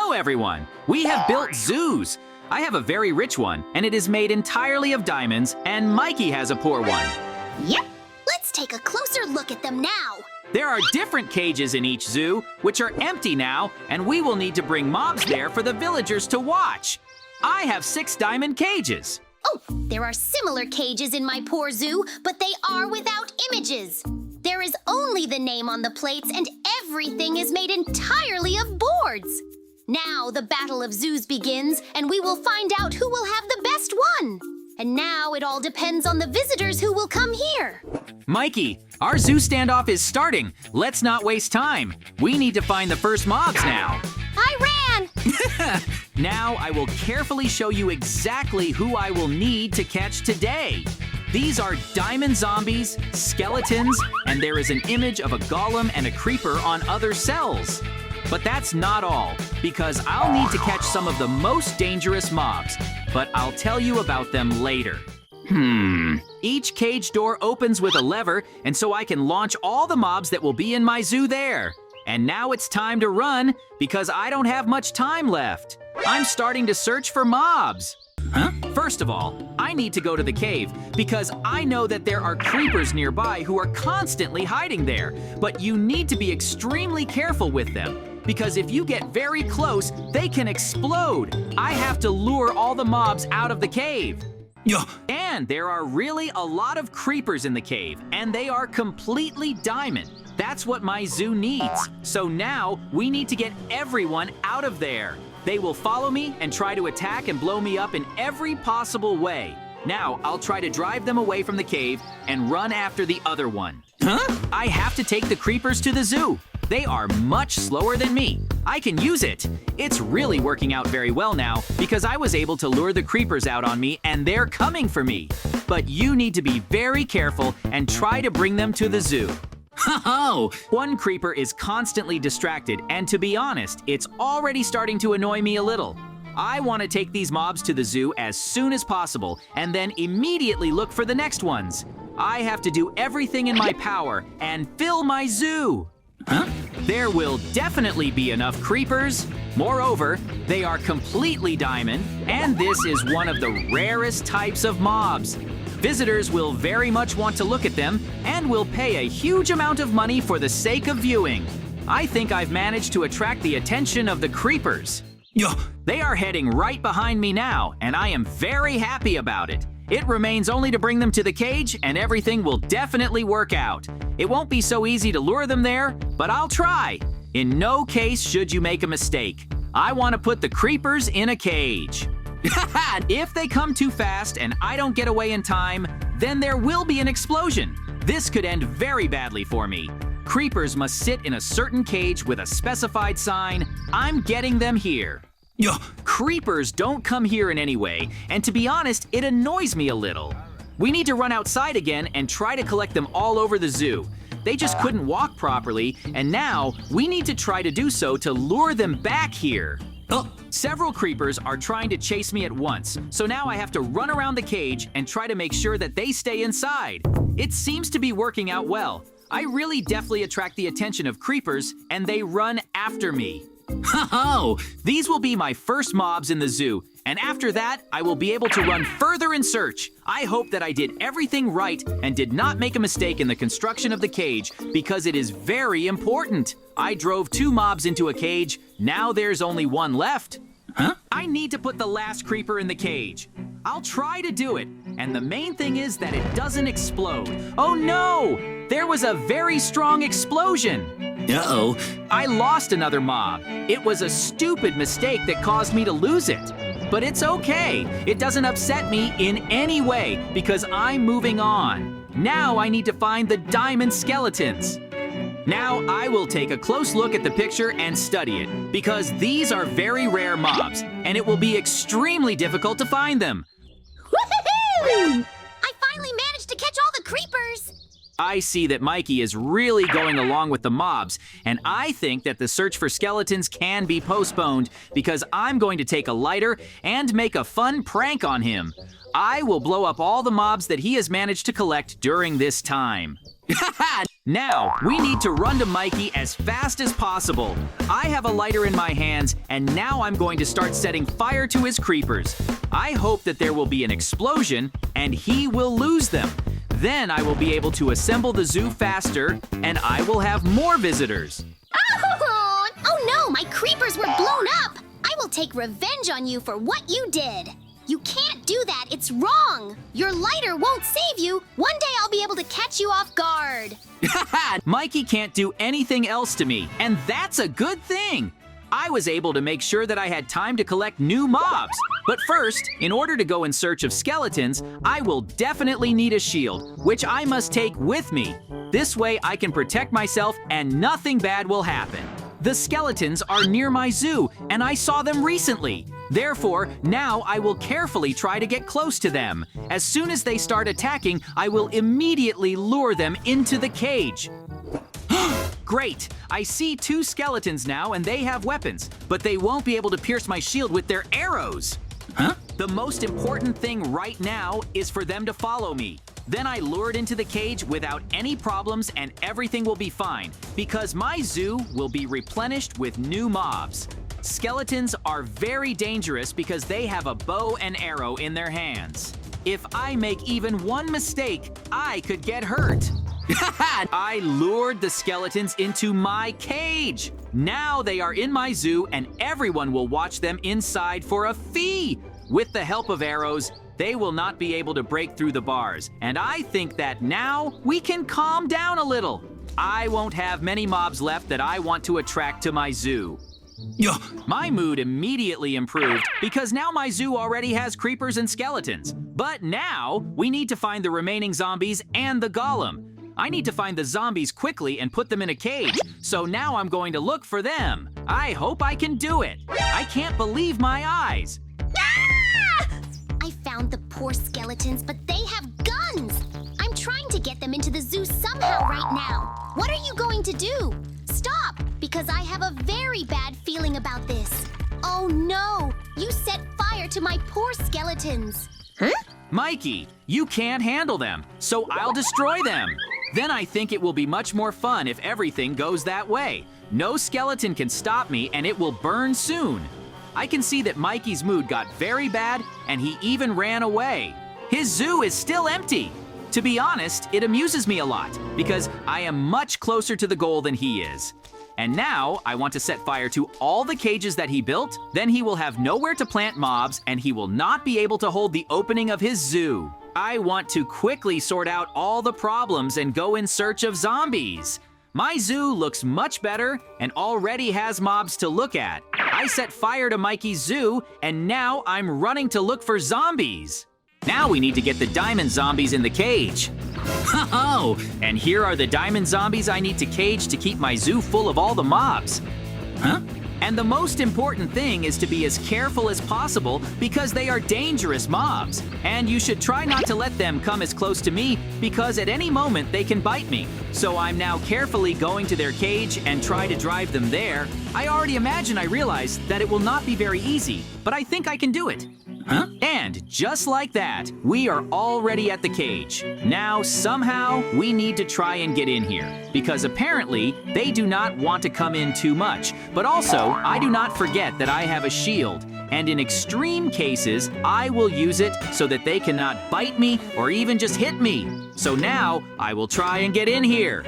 Hello, everyone! We have built zoos. I have a very rich one, and it is made entirely of diamonds, and Mikey has a poor one. Yep. Let's take a closer look at them now. There are different cages in each zoo, which are empty now, and we will need to bring mobs there for the villagers to watch. I have 6 diamond cages. Oh, there are similar cages in my poor zoo, but they are without images. There is only the name on the plates, and everything is made entirely of boards. Now the battle of zoos begins, and we will find out who will have the best one. And now it all depends on the visitors who will come here. Mikey, our zoo standoff is starting. Let's not waste time. We need to find the first mobs now. I ran! Now I will carefully show you exactly who I will need to catch today. These are diamond zombies, skeletons, and there is an image of a golem and a creeper on other cells. But that's not all, because I'll need to catch some of the most dangerous mobs, but I'll tell you about them later. Each cage door opens with a lever, and so I can launch all the mobs that will be in my zoo there. And now it's time to run, because I don't have much time left. I'm starting to search for mobs. First of all, I need to go to the cave, because I know that there are creepers nearby who are constantly hiding there. But you need to be extremely careful with them, because if you get very close, they can explode. I have to lure all the mobs out of the cave. And there are really a lot of creepers in the cave, and they are completely diamond. That's what my zoo needs. So now we need to get everyone out of there. They will follow me and try to attack and blow me up in every possible way. Now I'll try to drive them away from the cave and run after the other one. I have to take the creepers to the zoo. They are much slower than me. I can use it. It's really working out very well now because I was able to lure the creepers out on me and they're coming for me. But you need to be very careful and try to bring them to the zoo. One creeper is constantly distracted, and to be honest, it's already starting to annoy me a little. I want to take these mobs to the zoo as soon as possible and then immediately look for the next ones. I have to do everything in my power and fill my zoo. There will definitely be enough creepers. Moreover, they are completely diamond, and this is one of the rarest types of mobs. Visitors will very much want to look at them and will pay a huge amount of money for the sake of viewing. I think I've managed to attract the attention of the creepers. They are heading right behind me now, and I am very happy about it. It remains only to bring them to the cage, and everything will definitely work out. It won't be so easy to lure them there, but I'll try. In no case should you make a mistake. I want to put the creepers in a cage. If they come too fast and I don't get away in time, then there will be an explosion. This could end very badly for me. Creepers must sit in a certain cage with a specified sign. I'm getting them here. Creepers don't come here in any way, and to be honest, it annoys me a little. We need to run outside again and try to collect them all over the zoo. They just couldn't walk properly, and now we need to try to do so to lure them back here. Several creepers are trying to chase me at once, so now I have to run around the cage and try to make sure that they stay inside. It seems to be working out well. I really definitely attract the attention of creepers, and they run after me. These will be my first mobs in the zoo, and after that, I will be able to run further in search. I hope that I did everything right and did not make a mistake in the construction of the cage, because it is very important. I drove 2 mobs into a cage. Now there's only 1 left. I need to put the last creeper in the cage. I'll try to do it, and the main thing is that it doesn't explode. Oh no! There was a very strong explosion. I lost another mob. It was a stupid mistake that caused me to lose it. But it's okay. It doesn't upset me in any way because I'm moving on. Now I need to find the diamond skeletons. Now I will take a close look at the picture and study it because these are very rare mobs and it will be extremely difficult to find them. Woohoo! I finally managed to catch all the creepers. I see that Mikey is really going along with the mobs, and I think that the search for skeletons can be postponed because I'm going to take a lighter and make a fun prank on him. I will blow up all the mobs that he has managed to collect during this time. Now, we need to run to Mikey as fast as possible. I have a lighter in my hands, and now I'm going to start setting fire to his creepers. I hope that there will be an explosion, and he will lose them. Then I will be able to assemble the zoo faster, and I will have more visitors. Oh no, my creepers were blown up! I will take revenge on you for what you did. You can't do that, it's wrong. Your lighter won't save you. One day I'll be able to catch you off guard. Mikey can't do anything else to me, and that's a good thing. I was able to make sure that I had time to collect new mobs. But first, in order to go in search of skeletons, I will definitely need a shield, which I must take with me. This way I can protect myself and nothing bad will happen. The skeletons are near my zoo, and I saw them recently. Therefore, now I will carefully try to get close to them. As soon as they start attacking, I will immediately lure them into the cage. Great! I see 2 skeletons now, and they have weapons, but they won't be able to pierce my shield with their arrows. The most important thing right now is for them to follow me. Then I lure it into the cage without any problems, and everything will be fine, because my zoo will be replenished with new mobs. Skeletons are very dangerous because they have a bow and arrow in their hands. If I make even one mistake, I could get hurt. I lured the skeletons into my cage. Now they are in my zoo and everyone will watch them inside for a fee. With the help of arrows, they will not be able to break through the bars. And I think that now we can calm down a little. I won't have many mobs left that I want to attract to my zoo. My mood immediately improved because now my zoo already has creepers and skeletons. But now we need to find the remaining zombies and the golem. I need to find the zombies quickly and put them in a cage, so now I'm going to look for them. I hope I can do it. I can't believe my eyes. Ah! I found the poor skeletons, but they have guns. I'm trying to get them into the zoo somehow right now. What are you going to do? Stop, because I have a very bad feeling about this. Oh no, you set fire to my poor skeletons. Mikey, you can't handle them, so I'll destroy them. Then I think it will be much more fun if everything goes that way. No skeleton can stop me and it will burn soon. I can see that Mikey's mood got very bad and he even ran away. His zoo is still empty. To be honest, it amuses me a lot because I am much closer to the goal than he is. And now I want to set fire to all the cages that he built, then he will have nowhere to plant mobs and he will not be able to hold the opening of his zoo. I want to quickly sort out all the problems and go in search of zombies. My zoo looks much better and already has mobs to look at. I set fire to Mikey's zoo and now I'm running to look for zombies. Now we need to get the diamond zombies in the cage. Oh, and here are the diamond zombies I need to cage to keep my zoo full of all the mobs. And the most important thing is to be as careful as possible because they are dangerous mobs. And you should try not to let them come as close to me because at any moment they can bite me. So I'm now carefully going to their cage and try to drive them there. I already imagine I realize that it will not be very easy, but I think I can do it. And just like that, we are already at the cage. Now, somehow, we need to try and get in here, because apparently, they do not want to come in too much. But also, I do not forget that I have a shield, and in extreme cases, I will use it so that they cannot bite me or even just hit me. So now, I will try and get in here.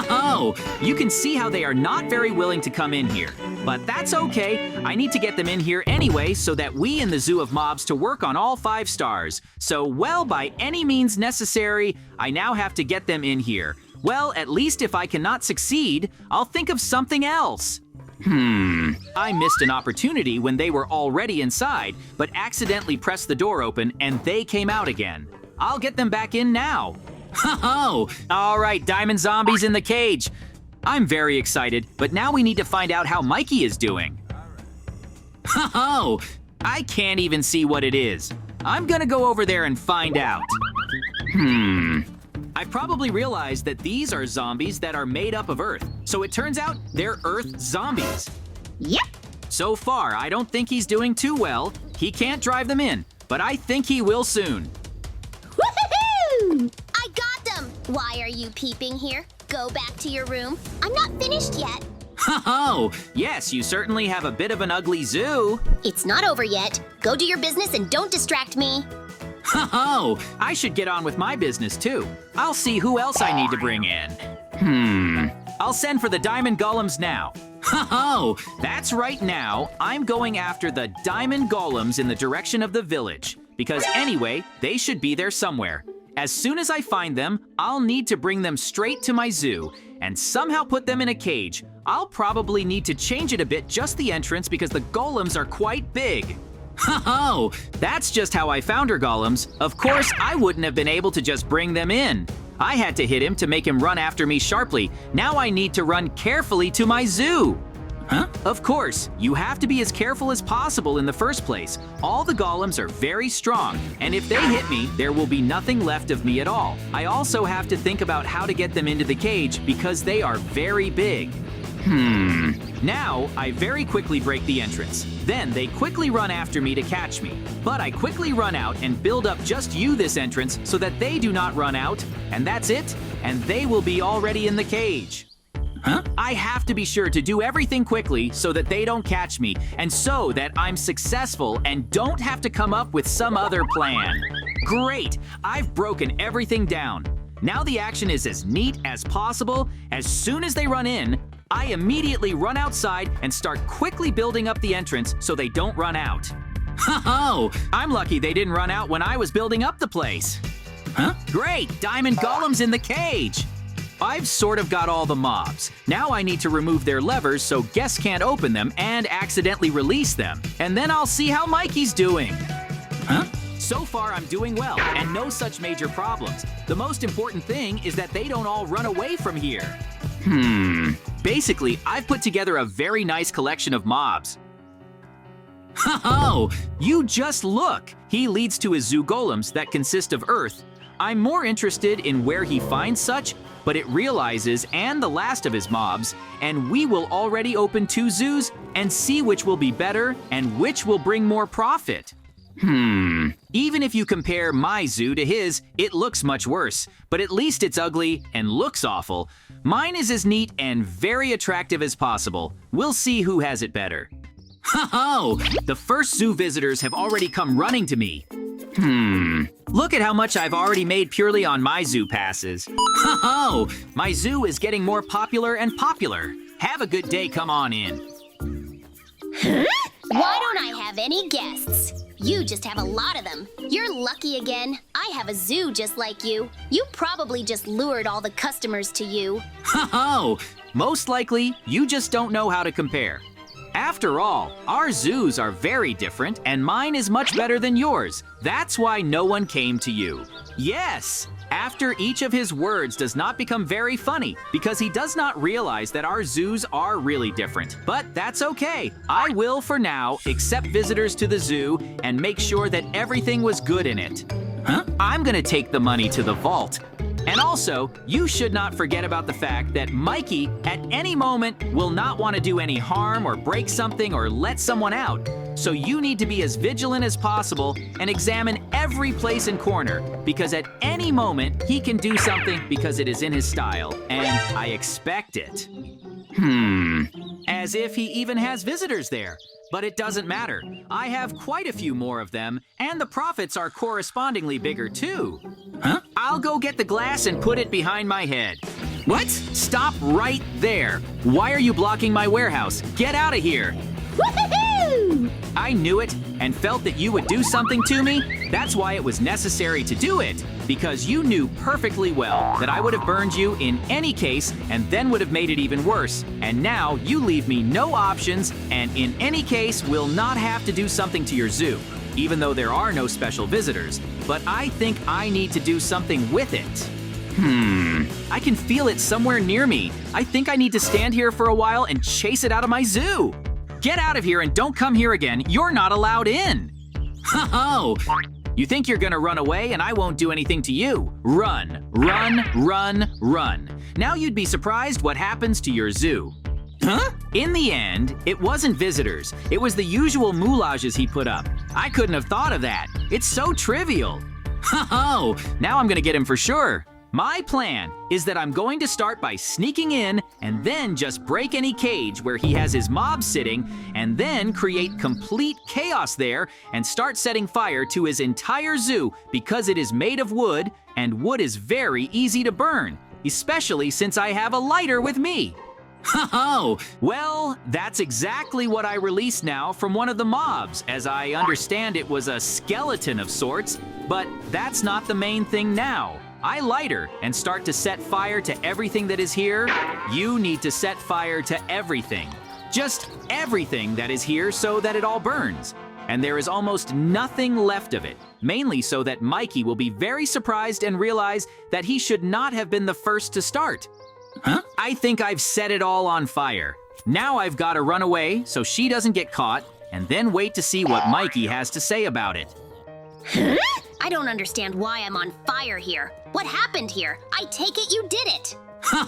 Oh, you can see how they are not very willing to come in here. But that's okay. I need to get them in here anyway so that we in the Zoo of Mobs to work on all 5 stars. So, well, by any means necessary, I now have to get them in here. Well, at least if I cannot succeed, I'll think of something else. I missed an opportunity when they were already inside, but accidentally pressed the door open and they came out again. I'll get them back in now. Ho-ho! All right, diamond zombies in the cage. I'm very excited, but now we need to find out how Mikey is doing. Ho-ho! I can't even see what it is. I'm gonna go over there and find out. I probably realized that these are zombies that are made up of Earth, so it turns out they're Earth zombies. Yep. So far, I don't think he's doing too well. He can't drive them in, but I think he will soon. Woohoo! I got them! Why are you peeping here? Go back to your room. I'm not finished yet. Oh, yes, you certainly have a bit of an ugly zoo. It's not over yet. Go do your business and don't distract me. Oh, I should get on with my business too. I'll see who else I need to bring in. I'll send for the diamond golems now. Oh, that's right now. I'm going after the diamond golems in the direction of the village. Because anyway, they should be there somewhere. As soon as I find them, I'll need to bring them straight to my zoo and somehow put them in a cage. I'll probably need to change it a bit, just the entrance, because the golems are quite big. Oh, that's just how I found her, golems. Of course, I wouldn't have been able to just bring them in. I had to hit him to make him run after me sharply. Now I need to run carefully to my zoo. Huh? Of course, you have to be as careful as possible in the first place. All the golems are very strong, and if they hit me, there will be nothing left of me at all. I also have to think about how to get them into the cage because they are very big. Now, I very quickly break the entrance. Then they quickly run after me to catch me. But I quickly run out and build up just this entrance so that they do not run out. And that's it, and they will be already in the cage. I have to be sure to do everything quickly so that they don't catch me, and so that I'm successful and don't have to come up with some other plan. Great! I've broken everything down. Now the action is as neat as possible. As soon as they run in, I immediately run outside and start quickly building up the entrance so they don't run out. Oh, I'm lucky they didn't run out when I was building up the place. Great! Diamond golems in the cage! I've sort of got all the mobs. Now I need to remove their levers so guests can't open them and accidentally release them. And then I'll see how Mikey's doing. So far I'm doing well and no such major problems. The most important thing is that they don't all run away from here. Basically, I've put together a very nice collection of mobs. Oh, you just look! He leads to his zoo golems that consist of earth. I'm more interested in where he finds such, but it realizes and the last of his mobs, and we will already open 2 zoos and see which will be better and which will bring more profit. Even if you compare my zoo to his, it looks much worse, but at least it's ugly and looks awful. Mine is as neat and very attractive as possible. We'll see who has it better. Ho-ho! The first zoo visitors have already come running to me. Look at how much I've already made purely on my zoo passes. Ho-ho! My zoo is getting more popular and popular. Have a good day, come on in. Why don't I have any guests? You just have a lot of them. You're lucky again. I have a zoo just like you. You probably just lured all the customers to you. Ho-ho! Most likely, you just don't know how to compare. After all, our zoos are very different, and mine is much better than yours. That's why no one came to you. Yes! After each of his words does not become very funny, because he does not realize that our zoos are really different. But that's okay. I will, for now, accept visitors to the zoo and make sure that everything was good in it. I'm gonna take the money to the vault. And also, you should not forget about the fact that Mikey, at any moment, will not want to do any harm or break something or let someone out. So you need to be as vigilant as possible and examine every place and corner, because at any moment, he can do something because it is in his style, and I expect it. As if he even has visitors there. But it doesn't matter. I have quite a few more of them, and the profits are correspondingly bigger too. I'll go get the glass and put it behind my head. What? Stop right there. Why are you blocking my warehouse? Get out of here. Woohoo! I knew it and felt that you would do something to me. That's why it was necessary to do it, because you knew perfectly well that I would have burned you in any case and then would have made it even worse. And now you leave me no options and in any case will not have to do something to your zoo, even though there are no special visitors. But I think I need to do something with it. I can feel it somewhere near me. I think I need to stand here for a while and chase it out of my zoo. Get out of here and don't come here again. You're not allowed in. Ho-ho! You think you're gonna run away and I won't do anything to you. Run, run, run, run. Now you'd be surprised what happens to your zoo. In the end, it wasn't visitors. It was the usual moulages he put up. I couldn't have thought of that. It's so trivial. Ho-ho! Now I'm gonna get him for sure. My plan is that I'm going to start by sneaking in and then just break any cage where he has his mob sitting and then create complete chaos there and start setting fire to his entire zoo because it is made of wood and wood is very easy to burn, especially since I have a lighter with me. Oh, well, that's exactly what I released now from one of the mobs, as I understand it was a skeleton of sorts, but that's not the main thing now. I light her and start to set fire to everything that is here. You need to set fire to everything. Just everything that is here so that it all burns. And there is almost nothing left of it, mainly so that Mikey will be very surprised and realize that he should not have been the first to start. Huh? I think I've set it all on fire. Now I've got to run away so she doesn't get caught and then wait to see what Mikey has to say about it. Huh? I don't understand why I'm on fire here. What happened here? I take it you did it.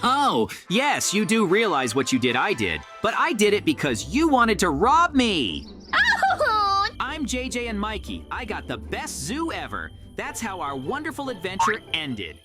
Oh, yes, you do realize what you did I did, but I did it because you wanted to rob me. Oh! I'm JJ and Mikey. I got the best zoo ever. That's how our wonderful adventure ended.